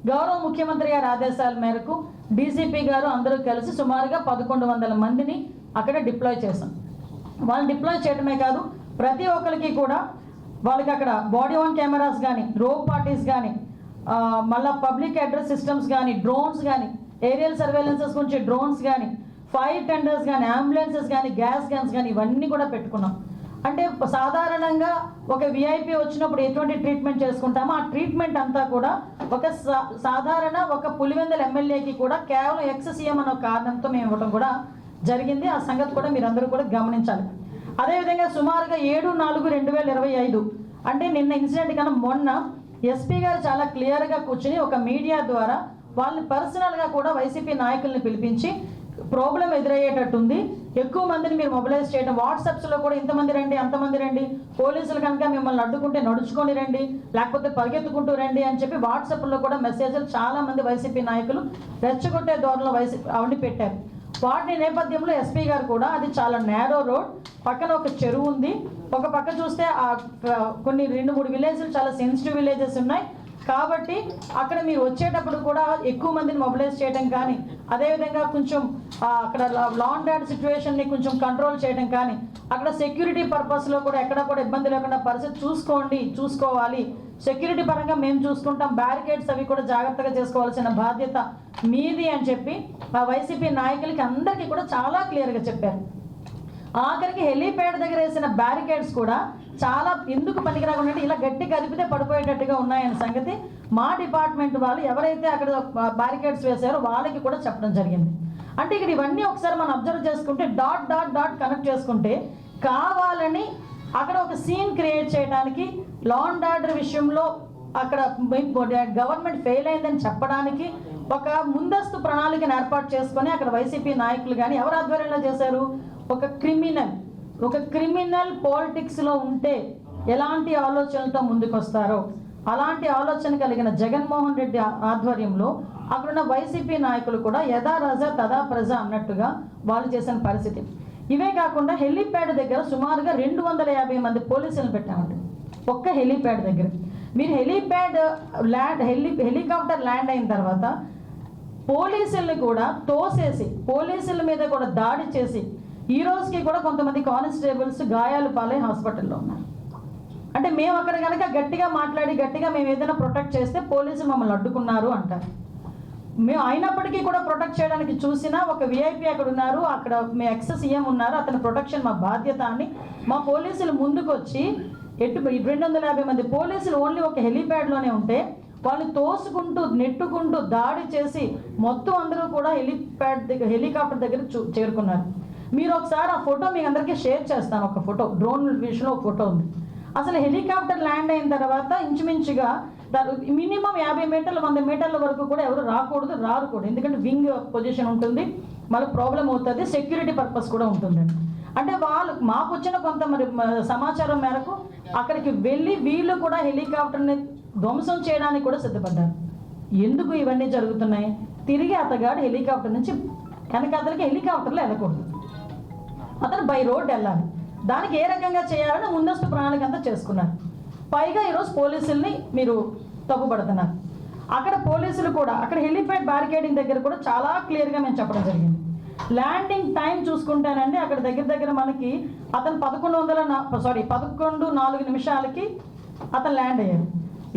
గౌరవ ముఖ్యమంత్రి గారి ఆదేశాల మేరకు డీసీపీ గారు అందరూ కలిసి సుమారుగా 1100 మందిని అక్కడ డిప్లాయ్ చేశాం. వాళ్ళు డిప్లాయ్ చేయడమే కాదు, ప్రతి ఒక్కరికి కూడా వాళ్ళకి అక్కడ బాడీ ఆన్ కెమెరాస్ కానీ, రోప్ పార్టీస్ కానీ, మళ్ళీ పబ్లిక్ అడ్రస్ సిస్టమ్స్ కానీ, డ్రోన్స్ కానీ, ఏరియల్ సర్వేలెన్సెస్ గురించి డ్రోన్స్ కానీ, ఫైర్ టెండర్స్ కానీ, అంబులెన్సెస్ కానీ, గ్యాస్ గన్స్ కానీ ఇవన్నీ కూడా పెట్టుకున్నాం. అంటే సాధారణంగా ఒక విఐపి వచ్చినప్పుడు ఎటువంటి ట్రీట్మెంట్ చేసుకుంటామో ఆ ట్రీట్మెంట్ అంతా కూడా ఒక సాధారణ ఒక పులివెందుల ఎమ్మెల్యేకి కూడా కేవలం ఎక్స్-సీఎం అనే కారణంతో మేము ఇవ్వడం కూడా జరిగింది. ఆ సంగతి కూడా మీరందరూ కూడా గమనించాలి. అదేవిధంగా సుమారుగా 7/4/2025 అంటే నిన్న ఇన్సిడెంట్ కన్నా మొన్న ఎస్పీ గారు చాలా క్లియర్గా కూర్చుని ఒక మీడియా ద్వారా వాళ్ళని పర్సనల్గా కూడా వైసీపీ నాయకుల్ని పిలిపించి ప్రాబ్లం ఎదురయ్యేటట్టుంది, ఎక్కువ మందిని మీరు మొబిలైజ్ చేయడం, వాట్సాప్స్లో కూడా ఇంతమంది రండి అంతమంది రండి, పోలీసులు కనుక మిమ్మల్ని అడ్డుకుంటే నడుచుకొని రండి లేకపోతే పరిగెత్తుకుంటూ రండి అని చెప్పి వాట్సాప్లో కూడా మెసేజ్లు చాలామంది వైసీపీ నాయకులు రెచ్చగొట్టే ధోరణిలో అవన్నీ పెట్టారు. వాటి నేపథ్యంలో ఎస్పీ గారు కూడా అది చాలా నేరో రోడ్, పక్కన ఒక చెరువు ఉంది, ఒక పక్క చూస్తే కొన్ని 2-3 విలేజ్లు చాలా సెన్సిటివ్ విలేజెస్ ఉన్నాయి కాబట్టి అక్కడ మీరు వచ్చేటప్పుడు కూడా ఎక్కువ మందిని మొబిలైజ్ చేయడం కానీ, అదేవిధంగా కొంచెం అక్కడ లా అండ్ ఆర్డర్ సిచ్యువేషన్ని కొంచెం కంట్రోల్ చేయడం కానీ, అక్కడ సెక్యూరిటీ పర్పస్లో కూడా ఎక్కడ కూడా ఇబ్బంది లేకుండా పరిస్థితి చూసుకోవాలి, సెక్యూరిటీ పరంగా మేము చూసుకుంటాం, బ్యారికేడ్స్ అవి కూడా జాగ్రత్తగా చేసుకోవాల్సిన బాధ్యత మీది అని చెప్పి ఆ వైసీపీ నాయకులకి అందరికీ కూడా చాలా క్లియర్గా చెప్పారు. ఆఖరికి హెలీప్యాడ్ దగ్గర వేసిన బ్యారికేడ్స్ కూడా చాలా ఎందుకు పనికిరాకుండా ఇలా గట్టి కదిపితే పడిపోయేటట్టుగా ఉన్నాయనే సంగతి మా డిపార్ట్మెంట్ వాళ్ళు ఎవరైతే అక్కడ బ్యారికేడ్స్ వేశారో వాళ్ళకి కూడా చెప్పడం జరిగింది. అంటే ఇక్కడ ఇవన్నీ ఒకసారి మనం అబ్జర్వ్ చేసుకుంటే డాట్ కనెక్ట్ చేసుకుంటే కావాలని అక్కడ ఒక సీన్ క్రియేట్ చేయడానికి, లా అండ్ ఆర్డర్ విషయంలో అక్కడ గవర్నమెంట్ ఫెయిల్ అయిందని చెప్పడానికి ఒక ముందస్తు ప్రణాళికను ఏర్పాటు చేసుకొని అక్కడ వైసీపీ నాయకులు కానీ ఎవరు ఆధ్వర్యంలో చేశారు, ఒక క్రిమినల్ పాలిటిక్స్లో ఉంటే ఎలాంటి ఆలోచనలతో ముందుకు వస్తారో అలాంటి ఆలోచన కలిగిన జగన్మోహన్ రెడ్డి ఆధ్వర్యంలో అక్కడున్న వైసీపీ నాయకులు కూడా యథా రాజా తదా ప్రజ అన్నట్టుగా వాళ్ళు చేసిన పరిస్థితి. ఇవే కాకుండా హెలీప్యాడ్ దగ్గర సుమారుగా 250 మంది పోలీసులను పెట్టామండి ఒక్క హెలీప్యాడ్ దగ్గర. మీరు హెలికాప్టర్ ల్యాండ్ అయిన తర్వాత పోలీసుల్ని కూడా తోసేసి పోలీసుల మీద కూడా దాడి చేసి ఈ రోజుకి కూడా కొంతమంది కానిస్టేబుల్స్ గాయాలు పాలై హాస్పిటల్లో ఉన్నారు. అంటే మేము అక్కడ కనుక గట్టిగా మాట్లాడి గట్టిగా మేము ఏదైనా ప్రొటెక్ట్ చేస్తే పోలీసులు మమ్మల్ని అడ్డుకున్నారు అంటారు. మేము అయినప్పటికీ కూడా ప్రొటెక్ట్ చేయడానికి చూసినా ఒక విఐపి అక్కడ ఉన్నారు, అక్కడ మీ ఎక్స్-సీఎం ఉన్నారు, అతని ప్రొటెక్షన్ మా బాధ్యత అని మా పోలీసులు ముందుకు వచ్చి 250 మంది పోలీసులు ఓన్లీ ఒక హెలీప్యాడ్లోనే ఉంటే వాళ్ళని తోసుకుంటూ నెట్టుకుంటూ దాడి చేసి మొత్తం అందరూ కూడా హెలికాప్టర్ దగ్గర చేరుకున్నారు. మీరు ఒకసారి ఆ ఫోటో మీ అందరికీ షేర్ చేస్తాను, ఒక ఫోటో డ్రోన్ విషయంలో ఒక ఫోటో ఉంది. అసలు హెలికాప్టర్ ల్యాండ్ అయిన తర్వాత ఇంచుమించుగా మినిమం 50 మీటర్లు 100 మీటర్ల వరకు కూడా ఎవరు రారు కూడా, ఎందుకంటే వింగ్ పొజిషన్ ఉంటుంది, మళ్ళీ ప్రాబ్లం అవుతుంది, సెక్యూరిటీ పర్పస్ కూడా ఉంటుందండి. అంటే వాళ్ళు మాకు వచ్చిన కొంత సమాచారం మేరకు అక్కడికి వెళ్ళి వీళ్ళు కూడా హెలికాప్టర్ని ధ్వంసం చేయడానికి కూడా సిద్ధపడ్డారు. ఎందుకు ఇవన్నీ జరుగుతున్నాయి? తిరిగి అతగాడు హెలికాప్టర్ నుంచి వెనకాతలకి హెలికాప్టర్లో వెళ్ళకూడదు, అతను బై రోడ్ వెళ్ళాలి. దానికి ఏ రకంగా చేయాలని ముందస్తు ప్రణాళిక అంతా చేసుకున్నారు. పైగా ఈరోజు పోలీసుల్ని మీరు తప్పుపడుతున్నారు. అక్కడ పోలీసులు కూడా అక్కడ హెలిప్యాడ్ బ్యారికేడింగ్ దగ్గర కూడా చాలా క్లియర్గా మేము చెప్పడం జరిగింది. ల్యాండింగ్ టైం చూసుకుంటానండి అక్కడ దగ్గర మనకి అతను 11:04 నిమిషాలకి అతను ల్యాండ్ అయ్యారు.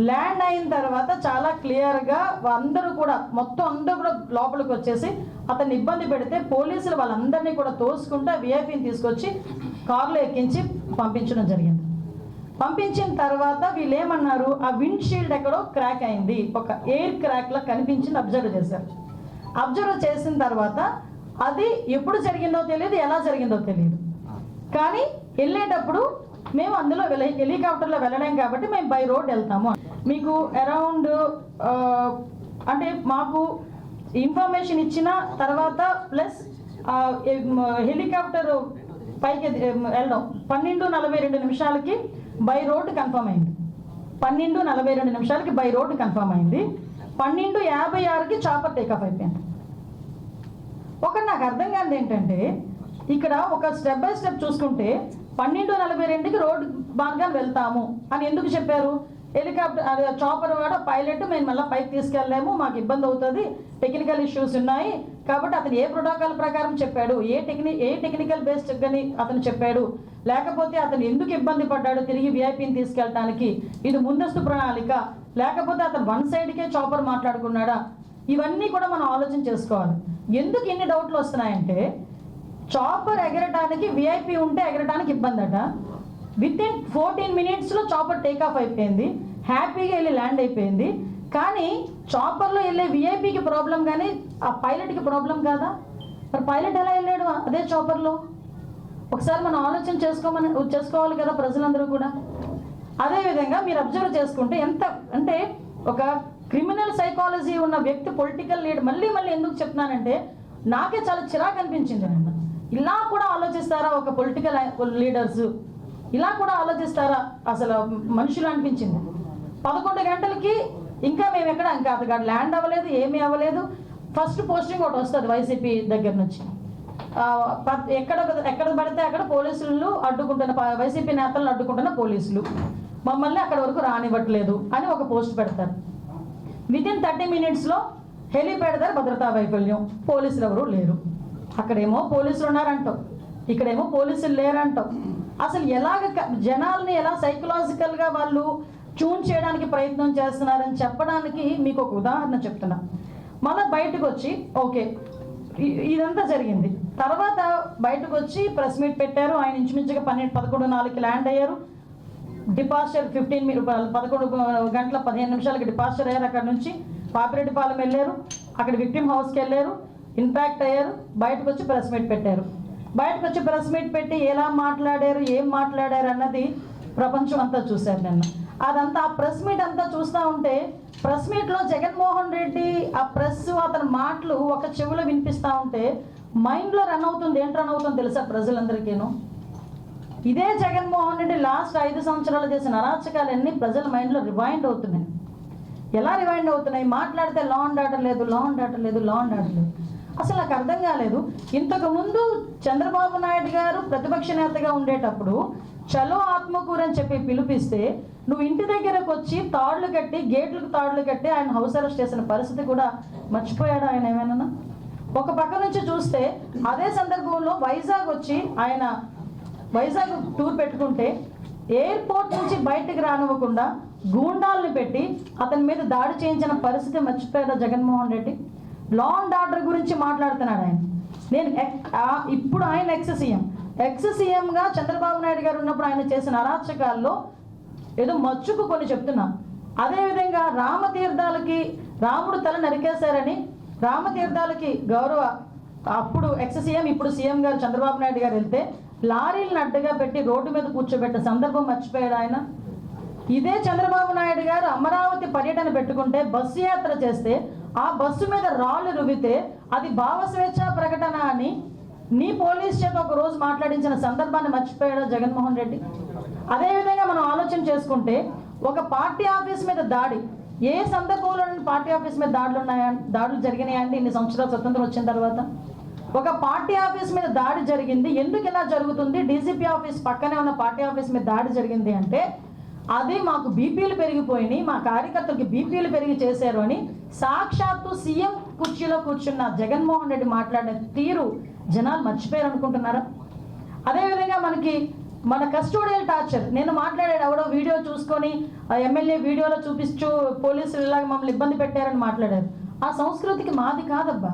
ల్యాండ్ అయిన తర్వాత చాలా క్లియర్గా అందరూ కూడా మొత్తం అందరూ కూడా లోపలికి వచ్చేసి అతన్ని ఇబ్బంది పెడితే పోలీసులు వాళ్ళందరినీ కూడా తోసుకుంటూ విఐపిని తీసుకొచ్చి కారులో ఎక్కించి పంపించడం జరిగింది. పంపించిన తర్వాత వీళ్ళు ఏమన్నారు, ఆ విండ్షీల్డ్ ఎక్కడో క్రాక్ అయింది, ఒక ఎయిర్ క్రాక్లా కనిపించింది, అబ్జర్వ్ చేశారు. అబ్జర్వ్ చేసిన తర్వాత అది ఎప్పుడు జరిగిందో తెలియదు, ఎలా జరిగిందో తెలియదు, కానీ వెళ్ళేటప్పుడు మేము అందులో హెలికాప్టర్లో వెళ్ళలేం కాబట్టి మేము బై రోడ్ వెళ్తాము. మీకు అరౌండ్ అంటే మాకు ఇన్ఫర్మేషన్ ఇచ్చిన తర్వాత ప్లస్ హెలికాప్టర్ పైకి వెళ్ళడం 12:42 నిమిషాలకి బై రోడ్ కన్ఫర్మ్ అయింది. 12:42 నిమిషాలకి బై రోడ్ కన్ఫర్మ్ అయింది. 12:56కి చాపర్ టేకాఫ్ అయిపోయింది. ఒకటి నాకు అర్థం కాదు ఏంటంటే ఇక్కడ ఒక స్టెప్ బై స్టెప్ చూసుకుంటే 12:42కి రోడ్డు మార్గాన్ని వెళ్తాము అని ఎందుకు చెప్పారు? హెలికాప్టర్ చాపర్ వాడు పైలట్ మేము మళ్ళీ పైకి తీసుకెళ్ళలేము, మాకు ఇబ్బంది అవుతుంది, టెక్నికల్ ఇష్యూస్ ఉన్నాయి కాబట్టి అతను ఏ ప్రోటోకాల్ ప్రకారం చెప్పాడు, ఏ టెక్నికల్ బేస్డ్ అని అతను చెప్పాడు, లేకపోతే అతను ఎందుకు ఇబ్బంది పడ్డాడు తిరిగి విఐపీని తీసుకెళ్ళడానికి, ఇది ముందస్తు ప్రణాళిక, లేకపోతే అతను వన్ సైడ్కే చాపర్ మాట్లాడుకున్నాడా, ఇవన్నీ కూడా మనం ఆలోచన చేసుకోవాలి. ఎందుకు ఇన్ని డౌట్లు వస్తున్నాయంటే చాపర్ ఎగరటానికి విఐపీ ఉంటే ఎగరటానికి ఇబ్బంది అట. వితిన్ 14 minutesలో చాపర్ టేక్ ఆఫ్ అయిపోయింది, హ్యాపీగా వెళ్ళి ల్యాండ్ అయిపోయింది. కానీ చాపర్లో వెళ్ళే విఐపీకి ప్రాబ్లం కానీ ఆ పైలట్కి ప్రాబ్లం కాదా? మరి పైలట్ ఎలా వెళ్ళాడు అదే చాపర్లో? ఒకసారి మనం ఆలోచన చేసుకోవాలి కదా ప్రజలందరూ కూడా. అదేవిధంగా మీరు అబ్జర్వ్ చేసుకుంటే ఎంత అంటే ఒక క్రిమినల్ సైకాలజీ ఉన్న వ్యక్తి పొలిటికల్ లీడర్, మళ్ళీ ఎందుకు చెప్తున్నానంటే నాకే చాలా చిరాకు అనిపించింది. నన్ను ఇలా కూడా ఆలోచిస్తారా ఒక పొలిటికల్ లీడర్స్, ఇలా కూడా ఆలోచిస్తారా అసలు మనుషులు అనిపించింది. 11 గంటలకి ఇంకా మేము ఇంకా అతగాడు ల్యాండ్ అవ్వలేదు, ఏమీ అవ్వలేదు. ఫస్ట్ పోస్టింగ్ ఒకటి వస్తుంది వైసీపీ దగ్గర నుంచి, ఎక్కడ పడితే అక్కడ పోలీసులు అడ్డుకుంటున్న, వైసీపీ నేతలను అడ్డుకుంటున్న పోలీసులు మమ్మల్ని అక్కడ వరకు రానివ్వట్లేదు అని ఒక పోస్ట్ పెడతారు. వితిన్ 30 minutesలో హెలిప్యాడ్ దగ్గర భద్రతా వైఫల్యం, పోలీసులు ఎవరు లేరు. అక్కడేమో పోలీసులు ఉన్నారంటాం, ఇక్కడేమో పోలీసులు లేరంటాం. అసలు ఎలాగ జనాల్ని ఎలా సైకలాజికల్గా వాళ్ళు ట్యూన్ చేయడానికి ప్రయత్నం చేస్తున్నారని చెప్పడానికి మీకు ఒక ఉదాహరణ చెప్తున్నా. మళ్ళీ బయటకు వచ్చి ఓకే ఇదంతా జరిగింది, తర్వాత బయటకు వచ్చి ప్రెస్ మీట్ పెట్టారు. ఆయన ఇంచుమించుగా 11:04కి ల్యాండ్ అయ్యారు. డిపాస్చర్ 11 గంటల 15 నిమిషాలకి డిపాస్చర్ అయ్యారు. అక్కడ నుంచి పాపిరెడ్డిపాలెం వెళ్ళారు, అక్కడ విక్టిమ్ హౌస్కి వెళ్ళారు, ఇంపాక్ట్ అయ్యారు, బయటకు వచ్చి ప్రెస్ మీట్ పెట్టారు. బయటకు వచ్చి ప్రెస్ మీట్ పెట్టి ఎలా మాట్లాడారు, ఏం మాట్లాడారు అన్నది ప్రపంచం అంతా చూశారు నిన్న. అదంతా ఆ ప్రెస్ మీట్ అంతా చూస్తూ ఉంటే ప్రెస్ మీట్లో జగన్మోహన్ రెడ్డి ఆ ప్రెస్ అతని మాటలు ఒక చెవిలో వినిపిస్తూ ఉంటే మైండ్లో రన్ అవుతుంది. ఏంటి రన్ అవుతుంది తెలుసా ప్రజలందరికీను? ఇదే జగన్మోహన్ రెడ్డి లాస్ట్ 5 సంవత్సరాలు చేసిన అరాచకాలన్నీ ప్రజల మైండ్లో రివైండ్ అవుతున్నాయి. ఎలా రివైండ్ అవుతున్నాయి? మాట్లాడితే లా అండ్ ఆర్డర్ లేదు, లా అండ్ ఆర్డర్ లేదు, లా అండ్ ఆర్డర్ లేదు. అసలు నాకు అర్థం కాలేదు. ఇంతకుముందు చంద్రబాబు నాయుడు గారు ప్రతిపక్ష నేతగా ఉండేటప్పుడు చలో ఆత్మకూరు అని చెప్పి పిలిపిస్తే నువ్వు ఇంటి దగ్గరకు వచ్చి తాడులు కట్టి, గేట్లకు తాడులు కట్టి ఆయన హౌస్ అరెస్ట్ చేసిన పరిస్థితి కూడా మర్చిపోయాడు ఆయన ఏమైనా? ఒక పక్క నుంచి చూస్తే అదే సందర్భంలో వైజాగ్ వచ్చి ఆయన వైజాగ్ టూర్ పెట్టుకుంటే ఎయిర్పోర్ట్ నుంచి బయటకు రానివ్వకుండా గూండాలను పెట్టి అతని మీద దాడి చేయించిన పరిస్థితి మర్చిపోయారా Jaganmohan Reddy? Law and order గురించి మాట్లాడుతున్నాడు ఆయన. నేను ఇప్పుడు ఆయన ఎక్స్ సీఎంగా చంద్రబాబు నాయుడు గారు ఉన్నప్పుడు ఆయన చేసిన అరాచకాల్లో ఏదో మచ్చుకు కొన్ని చెప్తున్నా. అదేవిధంగా రామతీర్థాలకి రాముడు తల నరికేశారని రామతీర్థాలకి గౌరవ అప్పుడు ఎక్స్ సీఎం ఇప్పుడు సీఎం గారు చంద్రబాబు నాయుడు గారు వెళ్తే లారీలను అడ్డగా పెట్టి రోడ్డు మీద కూర్చోబెట్టే సందర్భం మర్చిపోయాడు ఆయన. ఇదే చంద్రబాబు నాయుడు గారు అమరావతి పర్యటన పెట్టుకుంటే బస్సు యాత్ర చేస్తే ఆ బస్సు మీద రాళ్ళు రువితే అది భావస్వేచ్ఛ ప్రకటన అని నీ పోలీస్ చేత ఒక రోజు మాట్లాడించిన సందర్భాన్ని మర్చిపోయాడు జగన్మోహన్ రెడ్డి. అదేవిధంగా మనం ఆలోచన చేసుకుంటే ఒక పార్టీ ఆఫీస్ మీద దాడి, ఏ సందర్భంలో పార్టీ ఆఫీస్ మీద దాడులు జరిగినాయండి ఇన్ని సంవత్సరాలు స్వతంత్రం వచ్చిన తర్వాత? ఒక పార్టీ ఆఫీస్ మీద దాడి జరిగింది, ఎందుకు ఇలా జరుగుతుంది? డీజీపీ ఆఫీస్ పక్కనే ఉన్న పార్టీ ఆఫీస్ మీద దాడి జరిగింది అంటే అది మాకు బీపీలు పెరిగిపోయినాయి, మా కార్యకర్తలకి బీపీలు పెరిగి చేశారు అని సాక్షాత్తు సీఎం కుర్చీలో కూర్చున్న జగన్మోహన్ రెడ్డి మాట్లాడిన తీరు జనాలు మర్చిపోయారు అనుకుంటున్నారా? అదేవిధంగా మన కస్టోడియల్ టార్చర్, నేను మాట్లాడాడు ఎవడో వీడియో చూసుకొని ఎమ్మెల్యే వీడియోలో చూపిస్తూ పోలీసులు ఇలాగ మమ్మల్ని ఇబ్బంది పెట్టారని మాట్లాడారు. ఆ సంస్కృతికి మాది కాదబ్బా.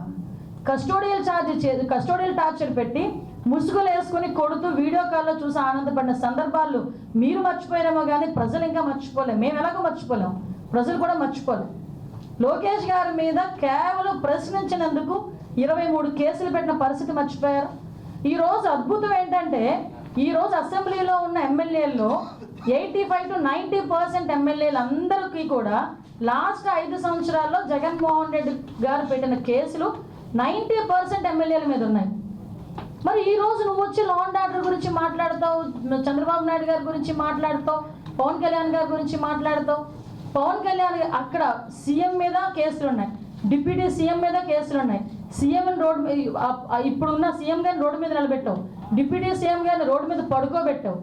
కస్టోడియల్ టార్చర్ పెట్టి ముసుగులు వేసుకొని కొడుతూ వీడియో కాల్లో చూసి ఆనందపడిన సందర్భాలు మీరు మర్చిపోయారేమో కానీ ప్రజలు ఇంకా మర్చిపోలేము. మేము ఎలాగో మర్చిపోలేము, ప్రజలు కూడా మర్చిపోలేము. లోకేష్ గారి మీద కేవలం ప్రశ్నించినందుకు 23 కేసులు పెట్టిన పరిస్థితి మర్చిపోయారు. ఈరోజు అద్భుతం ఏంటంటే ఈరోజు అసెంబ్లీలో ఉన్న ఎమ్మెల్యేల్లో 85 to 90% ఎమ్మెల్యేలు అందరికీ కూడా లాస్ట్ 5 సంవత్సరాల్లో జగన్మోహన్ రెడ్డి గారు పెట్టిన కేసులు 90% ఎమ్మెల్యేల మీద ఉన్నాయి. మరి ఈరోజు నువ్వు వచ్చి లా అండ్ ఆర్డర్ గురించి మాట్లాడతావు, చంద్రబాబు నాయుడు గారి గురించి మాట్లాడతావు, పవన్ కళ్యాణ్ గారి గురించి మాట్లాడతావు. పవన్ కళ్యాణ్ అక్కడ సీఎం మీద కేసులు ఉన్నాయి, డిప్యూటీ సీఎం మీద కేసులు ఉన్నాయి. సీఎం రోడ్డు ఇప్పుడున్న సీఎం గారిని రోడ్డు మీద నిలబెట్టావు, డిప్యూటీ సీఎం గారిని రోడ్డు మీద పడుకోబెట్టావు,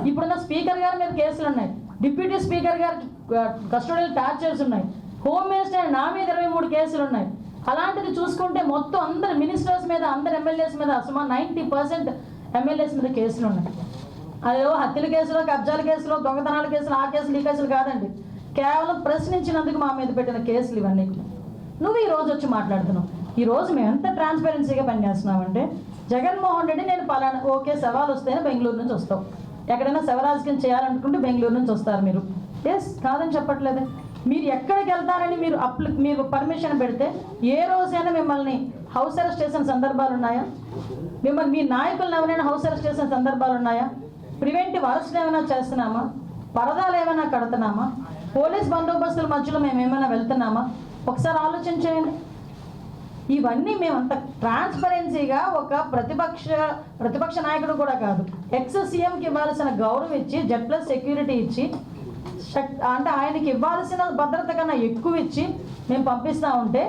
ఇప్పుడున్న స్పీకర్ గారి మీద కేసులు ఉన్నాయి. డిప్యూటీ స్పీకర్ గారికి కస్టోడియల్ టార్చర్స్ ఉన్నాయి, హోమ్ మినిస్టర్ నా మీద 23 కేసులు ఉన్నాయి. అలాంటిది చూసుకుంటే మొత్తం అందరు మినిస్టర్స్ మీద, అందరు ఎమ్మెల్యేస్ మీద, సుమారు 90% ఎమ్మెల్యేస్ మీద కేసులు ఉన్నాయి. అదేవో హత్యల కేసులో, కబ్జాల కేసులో, దొంగతనాల కేసులు, ఆ కేసులు ఈ కేసులు కాదండి, కేవలం ప్రశ్నించినందుకు మా మీద పెట్టిన కేసులు ఇవన్నీ. నువ్వు ఈ రోజు వచ్చి మాట్లాడుతున్నావు. ఈ రోజు మేము ఎంత ట్రాన్స్పరెన్సీగా పనిచేస్తున్నామంటే, జగన్మోహన్ రెడ్డి నేను పలానా ఓకే సవాల్ వస్తేనే బెంగళూరు నుంచి వస్తావు, ఎక్కడైనా శవరాజకీయం చేయాలనుకుంటే బెంగళూరు నుంచి వస్తారు మీరు. ఎస్ కాదని చెప్పట్లేదు. మీరు ఎక్కడికి వెళ్తారని మీరు పర్మిషన్ పెడితే ఏ రోజైనా మిమ్మల్ని హౌస్ అరెస్ట్ చేసిన సందర్భాలు ఉన్నాయా? మిమ్మల్ని మీ నాయకులను ఎవరైనా హౌస్ అరెస్ట్ చేసిన సందర్భాలు ఉన్నాయా? ప్రివెంటివ్ అరెస్ట్ ఏమైనా చేస్తున్నామా? పరదాలు ఏమైనా కడుతున్నామా? పోలీస్ బందోబస్తుల మధ్యలో మేము ఏమైనా వెళ్తున్నామా? ఒకసారి ఆలోచించేయండి. ఇవన్నీ మేము అంత ట్రాన్స్పరెన్సీగా ఒక ప్రతిపక్ష నాయకుడు కూడా కాదు, ఎక్స్ సీఎంకి ఇవ్వాల్సిన గౌరవం ఇచ్చి, Z+ సెక్యూరిటీ ఇచ్చి, అంటే ఆయనకి ఇవ్వాల్సిన భద్రత కన్నా ఎక్కువ ఇచ్చి మేము పంపిస్తూ ఉంటే